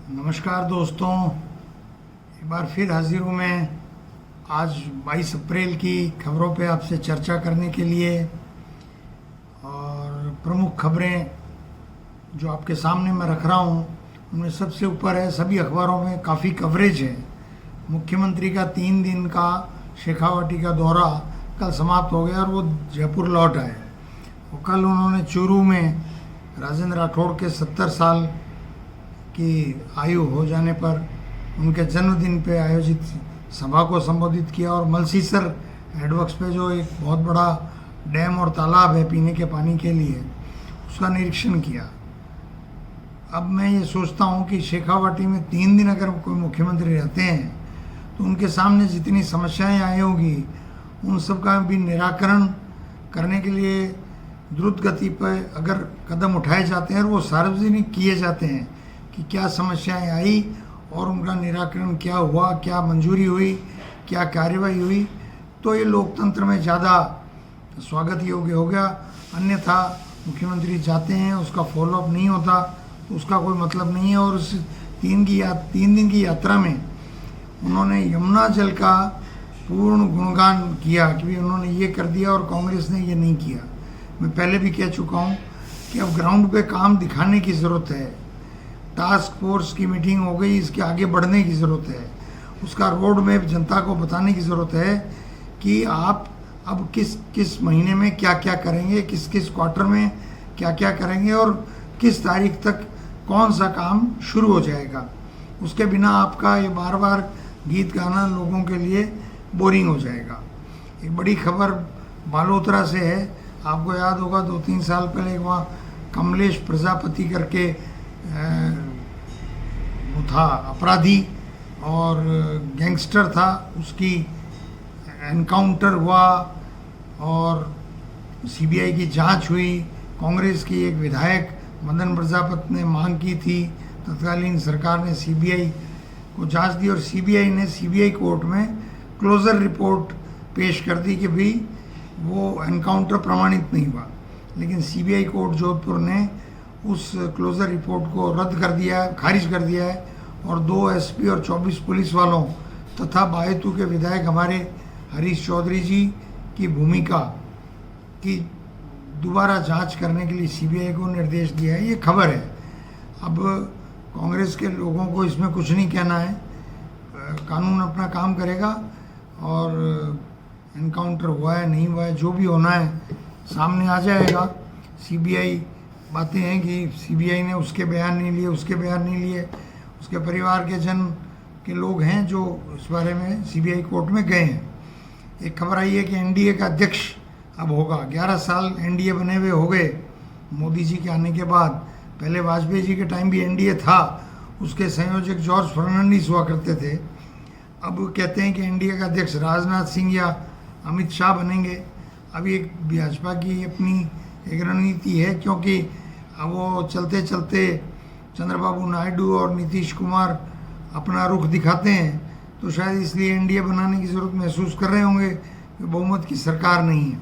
नमस्कार दोस्तों, एक बार फिर हाजिर हूँ मैं आज 22 अप्रैल की खबरों पे आपसे चर्चा करने के लिए। और प्रमुख खबरें जो आपके सामने मैं रख रहा हूँ उनमें सबसे ऊपर है, सभी अखबारों में काफ़ी कवरेज है। मुख्यमंत्री का 3 दिन का शेखावाटी का दौरा कल समाप्त हो गया और वो जयपुर लौट आए। और कल उन्होंने चूरू में राजेंद्र राठौड़ के 70 साल की आयु हो जाने पर उनके जन्मदिन पे आयोजित सभा को संबोधित किया और मलसीसर हेडवर्क्स पे जो एक बहुत बड़ा डैम और तालाब है पीने के पानी के लिए, उसका निरीक्षण किया। अब मैं ये सोचता हूँ कि शेखावाटी में 3 दिन अगर कोई मुख्यमंत्री रहते हैं तो उनके सामने जितनी समस्याएं आई होगी उन सब का भी निराकरण करने के लिए द्रुत गति पर अगर कदम उठाए जाते हैं और वो सार्वजनिक किए जाते हैं कि क्या समस्याएं आई और उनका निराकरण क्या हुआ, क्या मंजूरी हुई, क्या कार्यवाही हुई, तो ये लोकतंत्र में ज़्यादा स्वागत योग्य हो गया। अन्यथा मुख्यमंत्री जाते हैं, उसका फॉलोअप नहीं होता तो उसका कोई मतलब नहीं है। और उस 3 दिन की यात्रा में उन्होंने यमुना जल का पूर्ण गुणगान किया कि भी उन्होंने ये कर दिया और कांग्रेस ने ये नहीं किया। मैं पहले भी कह चुका हूँ कि अब ग्राउंड पे काम दिखाने की ज़रूरत है। टास्क फोर्स की मीटिंग हो गई, इसके आगे बढ़ने की ज़रूरत है। उसका रोड मैप जनता को बताने की ज़रूरत है कि आप अब किस किस महीने में क्या क्या करेंगे, किस किस क्वार्टर में क्या क्या करेंगे और किस तारीख तक कौन सा काम शुरू हो जाएगा। उसके बिना आपका ये बार बार गीत गाना लोगों के लिए बोरिंग हो जाएगा। एक बड़ी खबर बालोतरा से है। आपको याद होगा 2-3 साल पहले एक वहाँ कमलेश प्रजापति करके वो था अपराधी और गैंगस्टर था, उसकी एनकाउंटर हुआ और सीबीआई की जांच हुई। कांग्रेस की एक विधायक मदन प्रजापत ने मांग की थी, तत्कालीन सरकार ने सीबीआई को जांच दी और सीबीआई ने सीबीआई कोर्ट में क्लोजर रिपोर्ट पेश कर दी कि भाई वो एनकाउंटर प्रमाणित नहीं हुआ। लेकिन सीबीआई कोर्ट जोधपुर ने उस क्लोजर रिपोर्ट को रद्द कर दिया है, खारिज कर दिया है और 2 एसपी और 24 पुलिस वालों तथा बायतू के विधायक हमारे हरीश चौधरी जी की भूमिका की दोबारा जांच करने के लिए सीबीआई को निर्देश दिया है। ये खबर है। अब कांग्रेस के लोगों को इसमें कुछ नहीं कहना है, कानून अपना काम करेगा और एनकाउंटर हुआ है नहीं हुआ है जो भी होना है सामने आ जाएगा। सीबीआई बातें हैं कि सीबीआई ने उसके बयान नहीं लिए, उसके बयान नहीं लिए। उसके परिवार के जन के लोग हैं जो इस बारे में सीबीआई कोर्ट में गए हैं। एक खबर आई है कि एनडीए का अध्यक्ष अब होगा। 11 साल एनडीए बने हुए हो गए मोदी जी के आने के बाद। पहले वाजपेयी जी के टाइम भी एनडीए था, उसके संयोजक जॉर्ज फर्नांडिस हुआ करते थे। अब कहते हैं कि एनडीए का अध्यक्ष राजनाथ सिंह या अमित शाह बनेंगे। अभी एक भाजपा की अपनी एक रणनीति है, क्योंकि अब वो चलते चलते चंद्रबाबू नायडू और नीतीश कुमार अपना रुख दिखाते हैं, तो शायद इसलिए एनडीए बनाने की ज़रूरत महसूस कर रहे होंगे कि बहुमत की सरकार नहीं है।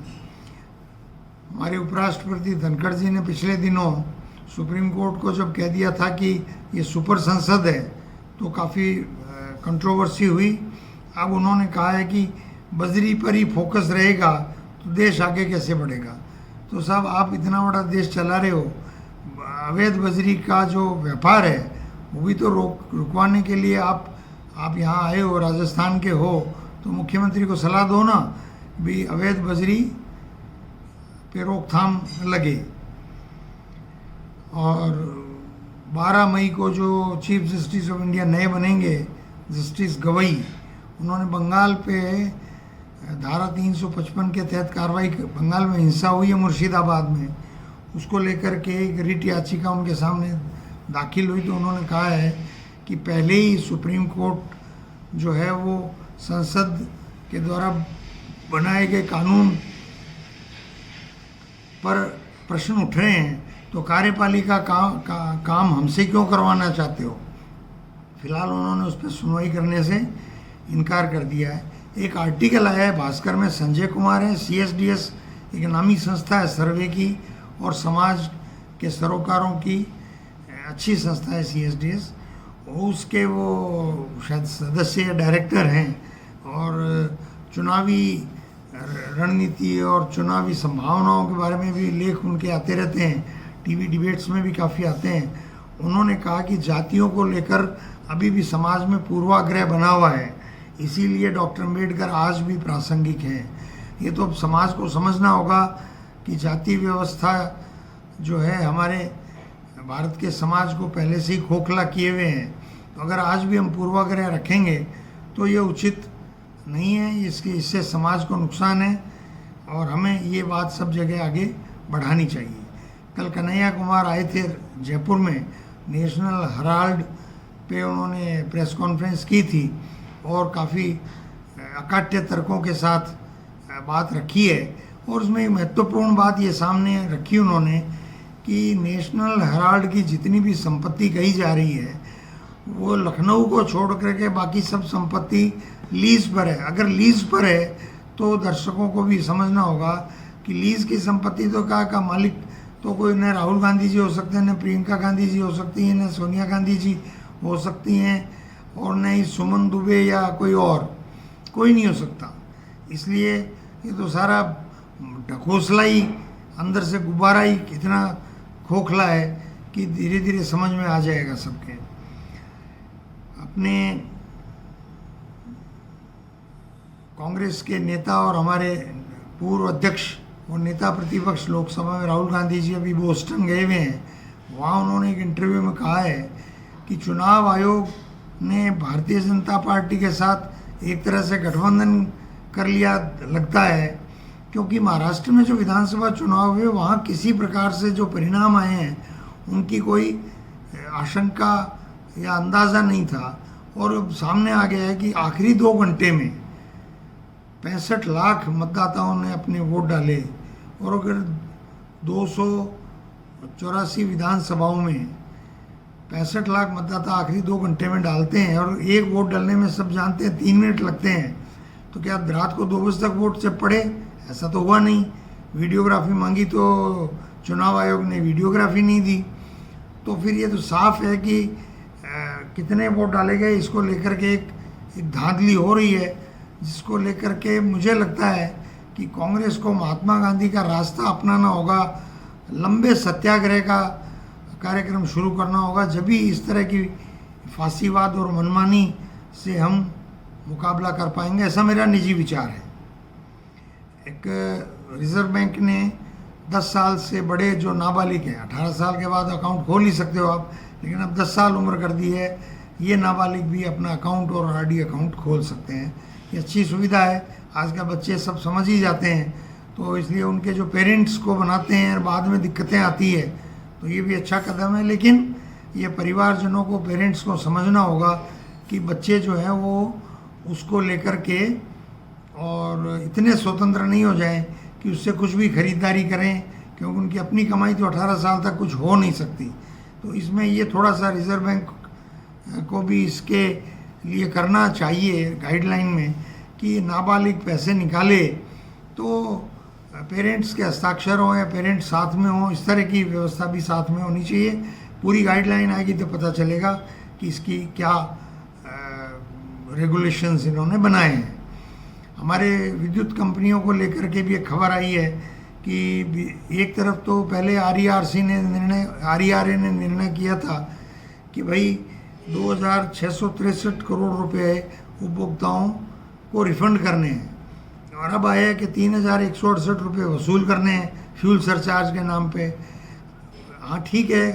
हमारे उपराष्ट्रपति धनखड़ जी ने पिछले दिनों सुप्रीम कोर्ट को जब कह दिया था कि ये सुपर संसद है तो काफ़ी कंट्रोवर्सी हुई। अब उन्होंने कहा है कि बजरी पर ही फोकस रहेगा तो देश आगे कैसे बढ़ेगा। तो साहब, आप इतना बड़ा देश चला रहे हो, अवैध बजरी का जो व्यापार है वो भी तो रुकवाने के लिए आप यहाँ आए हो, राजस्थान के हो, तो मुख्यमंत्री को सलाह दो ना भी अवैध बजरी पे रोकथाम लगे। और 12 मई को जो चीफ जस्टिस ऑफ इंडिया नए बनेंगे, जस्टिस गवई, उन्होंने बंगाल पे धारा 355 के तहत कार्रवाई, बंगाल में हिंसा हुई है मुर्शिदाबाद में, उसको लेकर के एक रिट याचिका उनके सामने दाखिल हुई। तो उन्होंने कहा है कि पहले ही सुप्रीम कोर्ट जो है वो संसद के द्वारा बनाए गए कानून पर प्रश्न उठ रहे हैं, तो कार्यपालिका काम हमसे क्यों करवाना चाहते हो। फिलहाल उन्होंने उस पर सुनवाई करने से इनकार कर दिया है। एक आर्टिकल आया है भास्कर में, संजय कुमार है, सीएसडीएस एक नामी संस्था है सर्वे की और समाज के सरोकारों की अच्छी संस्था है सीएसडीएस, उसके वो शायद सदस्य या डायरेक्टर हैं, और चुनावी रणनीति और चुनावी संभावनाओं के बारे में भी लेख उनके आते रहते हैं, टीवी डिबेट्स में भी काफ़ी आते हैं। उन्होंने कहा कि जातियों को लेकर अभी भी समाज में पूर्वाग्रह बना हुआ है, इसीलिए डॉक्टर अम्बेडकर आज भी प्रासंगिक हैं। ये तो अब समाज को समझना होगा कि जाति व्यवस्था जो है हमारे भारत के समाज को पहले से ही खोखला किए हुए हैं। तो अगर आज भी हम पूर्वाग्रह रखेंगे तो ये उचित नहीं है, इससे समाज को नुकसान है, और हमें ये बात सब जगह आगे बढ़ानी चाहिए। कल कन्हैया कुमार आए थे जयपुर में, नेशनल हेराल्ड पे उन्होंने प्रेस कॉन्फ्रेंस की थी और काफ़ी अकाट्य तर्कों के साथ बात रखी है, और उसमें महत्वपूर्ण बात ये सामने रखी उन्होंने कि नेशनल हेराल्ड की जितनी भी संपत्ति कही जा रही है वो लखनऊ को छोड़ करके बाकी सब संपत्ति लीज पर है। अगर लीज पर है तो दर्शकों को भी समझना होगा कि लीज की संपत्ति तो का मालिक तो कोई न राहुल गांधी जी हो सकते हैं, न प्रियंका गांधी जी हो सकती हैं, न सोनिया गांधी जी हो सकती हैं, और न ही सुमन दुबे या कोई और, कोई नहीं हो सकता। इसलिए ये तो सारा ढकोसला ही, अंदर से गुब्बारा ही कितना खोखला है कि धीरे धीरे समझ में आ जाएगा सबके। अपने कांग्रेस के नेता और हमारे पूर्व अध्यक्ष और नेता प्रतिपक्ष लोकसभा में राहुल गांधी जी अभी बोस्टन गए हुए हैं। वहाँ उन्होंने एक इंटरव्यू में कहा है कि चुनाव आयोग ने भारतीय जनता पार्टी के साथ एक तरह से गठबंधन कर लिया लगता है, क्योंकि महाराष्ट्र में जो विधानसभा चुनाव हुए वहाँ किसी प्रकार से जो परिणाम आए हैं उनकी कोई आशंका या अंदाज़ा नहीं था, और अब सामने आ गया है कि आखिरी 2 घंटे में 65 लाख मतदाताओं ने अपने वोट डाले, और अगर 284 विधानसभाओं में 65 लाख मतदाता आखिरी 2 घंटे में डालते हैं, और एक वोट डालने में सब जानते हैं 3 मिनट लगते हैं, तो क्या रात को 2 बजे तक वोट जब पड़े? ऐसा तो हुआ नहीं। वीडियोग्राफी मांगी तो चुनाव आयोग ने वीडियोग्राफी नहीं दी। तो फिर ये तो साफ है कि कितने वोट डाले गए इसको लेकर के एक धांधली हो रही है, जिसको लेकर के मुझे लगता है कि कांग्रेस को महात्मा गांधी का रास्ता अपनाना होगा, लंबे सत्याग्रह का कार्यक्रम शुरू करना होगा, जब भी इस तरह की फांसीवाद और मनमानी से हम मुकाबला कर पाएंगे। ऐसा मेरा निजी विचार है। एक रिजर्व बैंक ने 10 साल से बड़े जो नाबालिग हैं, 18 साल के बाद अकाउंट खोल ही सकते हो आप, लेकिन अब 10 साल उम्र कर दी है, ये नाबालिग भी अपना अकाउंट और आरडी अकाउंट खोल सकते हैं। ये अच्छी सुविधा है, आज के बच्चे सब समझ ही जाते हैं, तो इसलिए उनके जो पेरेंट्स को बनाते हैं और बाद में दिक्कतें आती है, तो ये भी अच्छा कदम है। लेकिन ये परिवारजनों को, पेरेंट्स को समझना होगा कि बच्चे जो हैं वो उसको लेकर के और इतने स्वतंत्र नहीं हो जाएं कि उससे कुछ भी खरीदारी करें, क्योंकि उनकी अपनी कमाई तो 18 साल तक कुछ हो नहीं सकती। तो इसमें ये थोड़ा सा रिजर्व बैंक को भी इसके लिए करना चाहिए गाइडलाइन में कि नाबालिग पैसे निकाले तो पेरेंट्स के हस्ताक्षर हों या पेरेंट्स साथ में हों, इस तरह की व्यवस्था भी साथ में होनी चाहिए। पूरी गाइडलाइन आएगी तो पता चलेगा कि इसकी क्या रेगुलेशंस इन्होंने बनाए हैं। हमारे विद्युत कंपनियों को लेकर के भी एक खबर आई है कि एक तरफ तो पहले आरईआरए ने निर्णय किया था कि भाई 2663 करोड़ रुपए उपभोक्ताओं को रिफंड करने हैं, और अब आया है कि 3168 रुपये वसूल करने हैं फ्यूल सरचार्ज के नाम पे। हाँ ठीक है,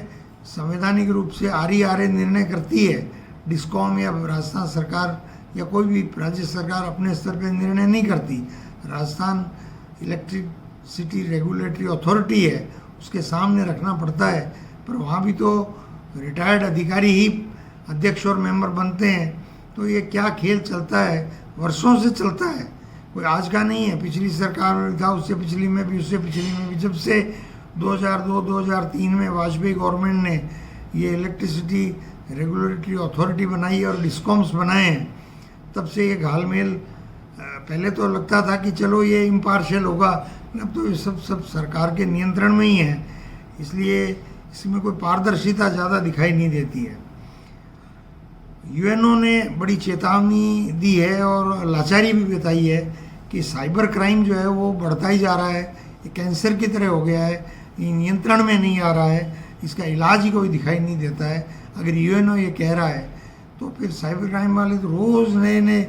संवैधानिक रूप से आरईआरए निर्णय करती है, डिस्कॉम या राजस्थान सरकार या कोई भी राज्य सरकार अपने स्तर पे निर्णय नहीं करती। राजस्थान इलेक्ट्रिसिटी रेगुलेटरी अथॉरिटी है, उसके सामने रखना पड़ता है, पर वहाँ भी तो रिटायर्ड अधिकारी ही अध्यक्ष और मेंबर बनते हैं। तो ये क्या खेल चलता है, वर्षों से चलता है, कोई आज का नहीं है। पिछली सरकार में था, उससे पिछली में भी, उससे पिछली में भी, जब से 2002-2003 में वाजपेयी गवर्नमेंट ने ये इलेक्ट्रिसिटी रेगुलेटरी अथॉरिटी बनाई और डिस्कॉम्स बनाए हैं, तब से ये घालमेल, पहले तो लगता था कि चलो ये इम्पार्शियल होगा, अब तो ये सब सरकार के नियंत्रण में ही है, इसलिए इसमें कोई पारदर्शिता ज़्यादा दिखाई नहीं देती है। यूएनओ ने बड़ी चेतावनी दी है और लाचारी भी बताई है कि साइबर क्राइम जो है वो बढ़ता ही जा रहा है, ये कैंसर की तरह हो गया है, ये नियंत्रण में नहीं आ रहा है, इसका इलाज ही कोई दिखाई नहीं देता है। अगर यूएनओ ये कह रहा है तो फिर साइबर क्राइम वाले तो रोज़ नए नए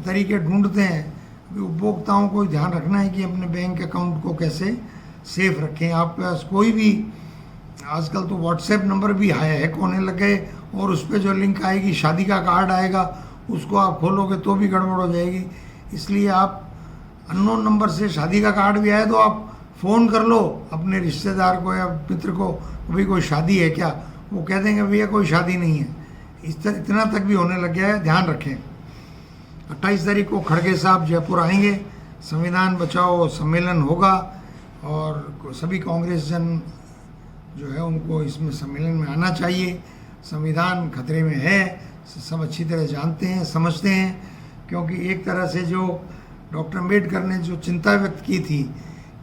तरीके ढूंढते हैं। अभी उपभोक्ताओं को ध्यान रखना है कि अपने बैंक अकाउंट को कैसे सेफ रखें। आपके पास कोई भी, आजकल तो व्हाट्सएप नंबर भी हैक होने लग गए और उस पर जो लिंक आएगी, शादी का कार्ड आएगा, उसको आप खोलोगे तो भी गड़बड़ हो जाएगी। इसलिए आप अननोन नंबर से शादी का कार्ड भी आए तो आप फ़ोन कर लो अपने रिश्तेदार को या मित्र को, भाई कोई शादी है क्या, वो कह देंगे भैया कोई शादी नहीं है। इतना तक भी होने लग गया है, ध्यान रखें। 28 तारीख को खड़गे साहब जयपुर आएंगे, संविधान बचाओ सम्मेलन होगा और सभी कांग्रेस जन जो है उनको इसमें सम्मेलन में आना चाहिए। संविधान खतरे में है, सब अच्छी तरह जानते हैं, समझते हैं, क्योंकि एक तरह से जो डॉक्टर अम्बेडकर ने जो चिंता व्यक्त की थी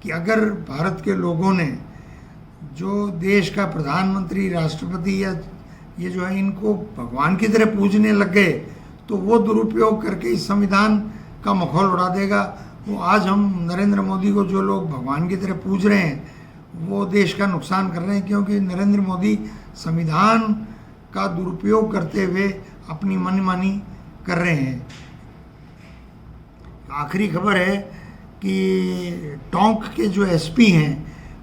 कि अगर भारत के लोगों ने जो देश का प्रधानमंत्री, राष्ट्रपति या ये जो है इनको भगवान की तरह पूजने लग गए तो वो दुरुपयोग करके इस संविधान का मखौल उड़ा देगा। वो आज हम नरेंद्र मोदी को जो लोग भगवान की तरह पूज रहे हैं वो देश का नुकसान कर रहे हैं, क्योंकि नरेंद्र मोदी संविधान का दुरुपयोग करते हुए अपनी मनमानी कर रहे हैं। आखिरी खबर है कि टोंक के जो एसपी हैं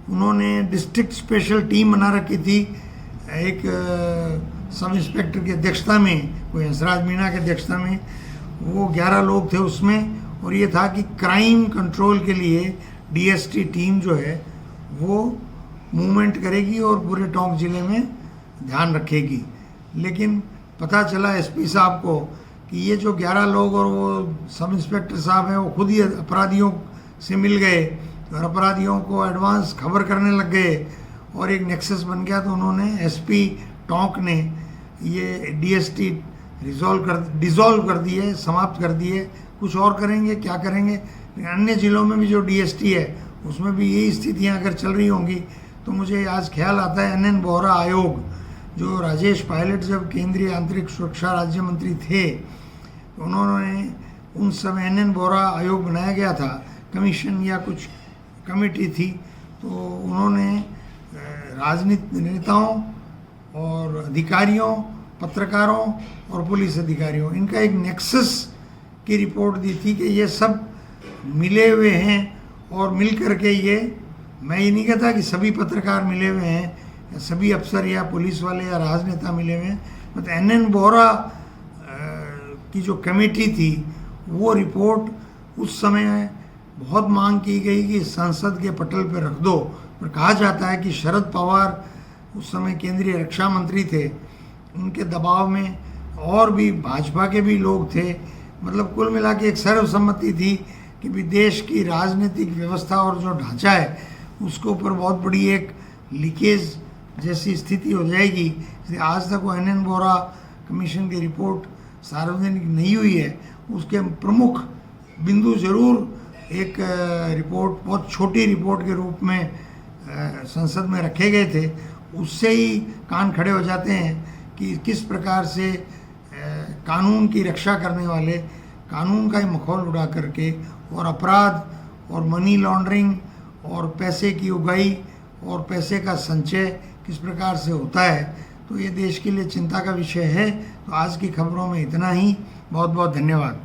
उन्होंने डिस्ट्रिक्ट स्पेशल टीम बना रखी थी एक सब इंस्पेक्टर की अध्यक्षता में, कोई हंसराज मीणा की अध्यक्षता में। वो 11 लोग थे उसमें और ये था कि क्राइम कंट्रोल के लिए डीएसटी टीम जो है वो मूवमेंट करेगी और पूरे टोंक ज़िले में ध्यान रखेगी। लेकिन पता चला एसपी साहब को कि ये जो 11 लोग और वो सब इंस्पेक्टर साहब हैं वो खुद ही अपराधियों से मिल गए और अपराधियों को एडवांस खबर करने लग गए और एक नेक्सस बन गया। तो उन्होंने एसपी टोंक ने ये डीएसटी डिज़ोल्व कर दिए, समाप्त कर दिए। कुछ और करेंगे, क्या करेंगे, अन्य ज़िलों में भी जो डीएसटी है उसमें भी यही स्थितियां अगर चल रही होंगी तो मुझे आज ख्याल आता है NN बोहरा आयोग, जो राजेश पायलट जब केंद्रीय आंतरिक सुरक्षा राज्य मंत्री थे तो उन्होंने उन समय NN बोहरा आयोग बनाया गया था, कमीशन या कुछ कमेटी थी। तो उन्होंने राजनीतिक नेताओं और अधिकारियों, पत्रकारों और पुलिस अधिकारियों, इनका एक नेक्सस की रिपोर्ट दी थी कि ये सब मिले हुए हैं और मिल कर के ये, मैं ये नहीं कहता कि सभी पत्रकार मिले हुए हैं या सभी अफसर या पुलिस वाले या राजनेता मिले हुए हैं, मतलब NN बोहरा की जो कमेटी थी वो रिपोर्ट उस समय बहुत मांग की गई कि संसद के पटल पर रख दो। पर कहा जाता है कि शरद पवार उस समय केंद्रीय रक्षा मंत्री थे, उनके दबाव में और भी भाजपा के भी लोग थे, मतलब कुल मिला के एक सर्वसम्मति थी कि भी देश की राजनीतिक व्यवस्था और जो ढांचा है उसके ऊपर बहुत बड़ी एक लीकेज जैसी स्थिति हो जाएगी। इसलिए आज तक वो NN बोहरा कमीशन की रिपोर्ट सार्वजनिक नहीं हुई है। उसके प्रमुख बिंदु जरूर एक रिपोर्ट, बहुत छोटी रिपोर्ट के रूप में संसद में रखे गए थे। उससे ही कान खड़े हो जाते हैं कि किस प्रकार से कानून की रक्षा करने वाले कानून का ही मखौल उड़ा करके और अपराध और मनी लॉन्ड्रिंग और पैसे की उगाही और पैसे का संचय किस प्रकार से होता है। तो ये देश के लिए चिंता का विषय है। तो आज की खबरों में इतना ही। बहुत बहुत धन्यवाद।